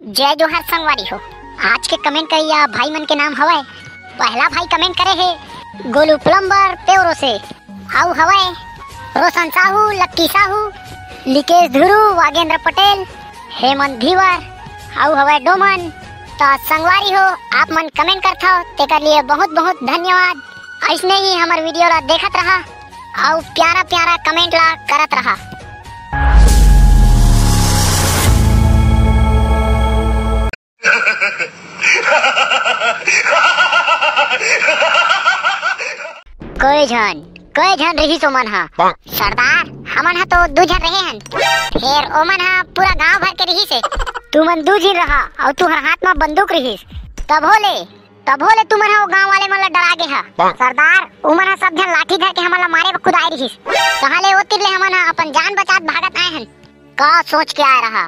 जय जोहर संगवारी हो। आज के कमेंट करिया भाई मन के नाम हवाए। पहला भाई कमेंट करे है गोलू प्लम्बर पेवरो से, आउ हवाए रोशन साहू, लक्की साहू, लिकेश धुरु, वागेंद्र पटेल, हेमंत धीवर, आउ हवाए डोमन। तो संगवारी हो आप मन कमेंट करता हो तेकर लिए बहुत बहुत धन्यवाद। ऐसने ही हमार वीडियो ला देखत रहा आउ प्यारा प्यारा कमेंट ला करत रहा। कोई जन रही तो मन हा सरदार हमन हा तो दू जन रहे हन, फिर ओमन हा पूरा गांव भर के रही से तू मन दू जन रहा और तू हर हाथ में बंदूक रहीस तब होले तू मन हा वो गांव वाले मन ला डरा गे हा। सरदार उमन हा सब जन लाठी धर के हमन ला मारे खुद आई रहीस, कहाले ओतिर ले हमन हा अपन जान बचात भागत आए हन। का सोच के आए रहा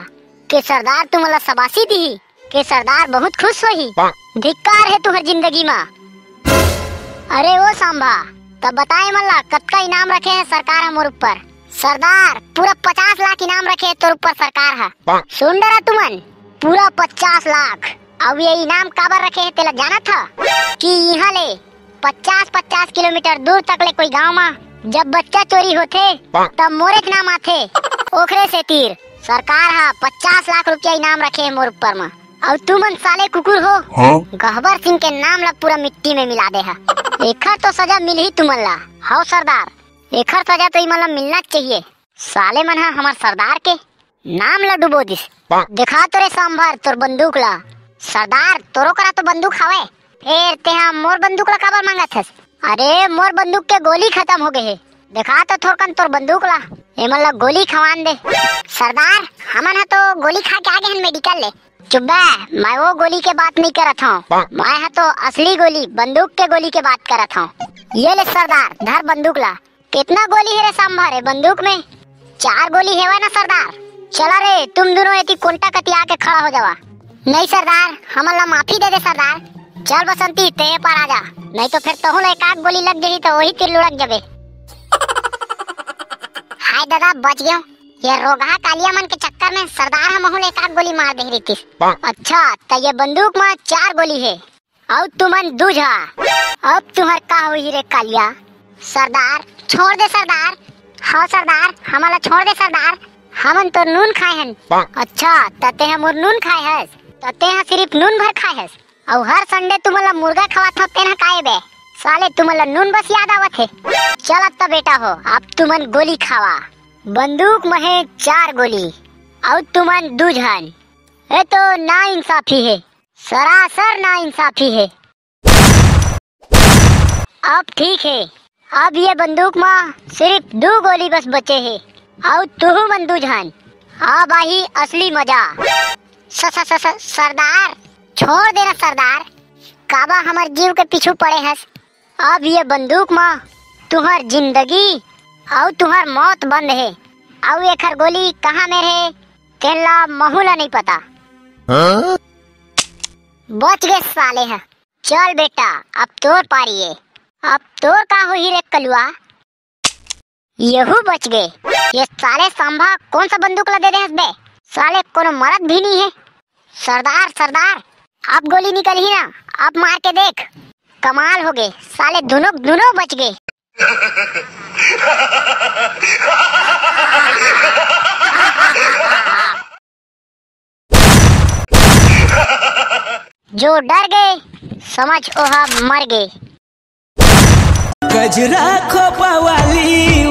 कि सरदार तू मन ला शाबाशी दी कि सरदार बहुत खुश होही। धिक्कार है तुहर जिंदगी में। अरे ओ सांभा तब बताए मल्ला कतका इनाम रखे हैं सरकार है मोर ऊपर। सरदार पूरा 50 लाख इनाम रखे है तोर ऊपर सरकार है। सुन डरा तुमन पूरा 50 लाख। अब ये इनाम काबर रखे है तेला जाना था कि यहाँ ले 50-50 किलोमीटर दूर तक ले कोई गांव में जब बच्चा चोरी होते तब मोरे के नाम आथे ओखरे से तीर सरकार है 50 लाख रुपया इनाम रखे है मोर ऊपर में। और तुमन साले कुकुर हो गहबर सिंह के नाम ला पूरा मिट्टी में मिला दे है। एखर तो सजा मिल ही तुमन ला। हाउ सरदार एखर सजा तो इमन ला मिलना चाहिए। साले मन है हमार सरदार के नाम ला डुबो दिस। दिखा तोरे सांभर तोर बंदूक ला। सरदार तोरो करा तो बंदूक हवे फिर तेहा मोर बंदूक ला काबर मांगत हस? अरे मोर बंदूक के गोली खत्म हो गए है। दिखा तो थोरकन तोर बंदूक ला एमन ला गोली खवान दे। सरदार हमन है तो गोली खा के आगे हन मेडिकल ले। चुप बे, मैं वो गोली के बात नहीं करत हूँ, मैं है तो असली गोली बंदूक के गोली के बात करत हूँ। ये ले सरदार धर बंदूक ला। कितना गोली है रे सांभर है बंदूक में? 4 गोली है ना सरदार। चला रे तुम दोनों एती कोंटा कतिया के खड़ा हो जावा। नहीं सरदार हमन ला माफी दे दे सरदार। चल बसंती ते पर आजा नहीं तो फिर तहु ला एक गोली लग जाही तो वही तीर लुढ़क जाबे। हाय दादा बच गयो। ये रोगा कालिया मन के चक्कर में सरदार हम एक आध गोली मार दे रही थी। अच्छा तो ये बंदूक में 4 गोली है और तुमन दूझा। अब तुम्हार का हुई रे कालिया? सरदार छोड़ दे सरदार। हाँ सरदार हमारा छोड़ दे सरदार, हमन तो नून खाए हन। अच्छा तते हम नून खाए हस तते हम सिर्फ नून भर खाए हस और हर संडे तुमला मुर्गा खवात हो तेना काए बे साले तुमला नून बस याद आवत है। चल अब बेटा हो अब तुमन गोली खावा। बंदूक में है 4 गोली और तुमन दूझन। ये तो ना इंसाफी है, सरासर ना इंसाफी है। अब ठीक है अब ये बंदूक में सिर्फ 2 गोली बस बचे है और तू मन दूझन। अब आई असली मजा। सरदार छोड़ देना सरदार, काबा हमार जीव के पीछू पड़े हस। अब ये बंदूक में तुहर जिंदगी और तुहर मौत बंद है और ये खरगोली कहाँ में रहे तेला महुला नहीं पता। बच गए साले है। चल बेटा अब तोर पारी है। अब तोर का हो ही रे कलुआ? यहू बच गए। ये साले सांभा कौन सा बंदूक ला दे दे हस बे? साले कोनो मरद भी नहीं है। सरदार अब गोली निकल ही ना, अब मार के देख। कमाल हो गए साले दोनों बच गए। जो डर गए समझ ओहा मर गए। गजरा खोपा वाली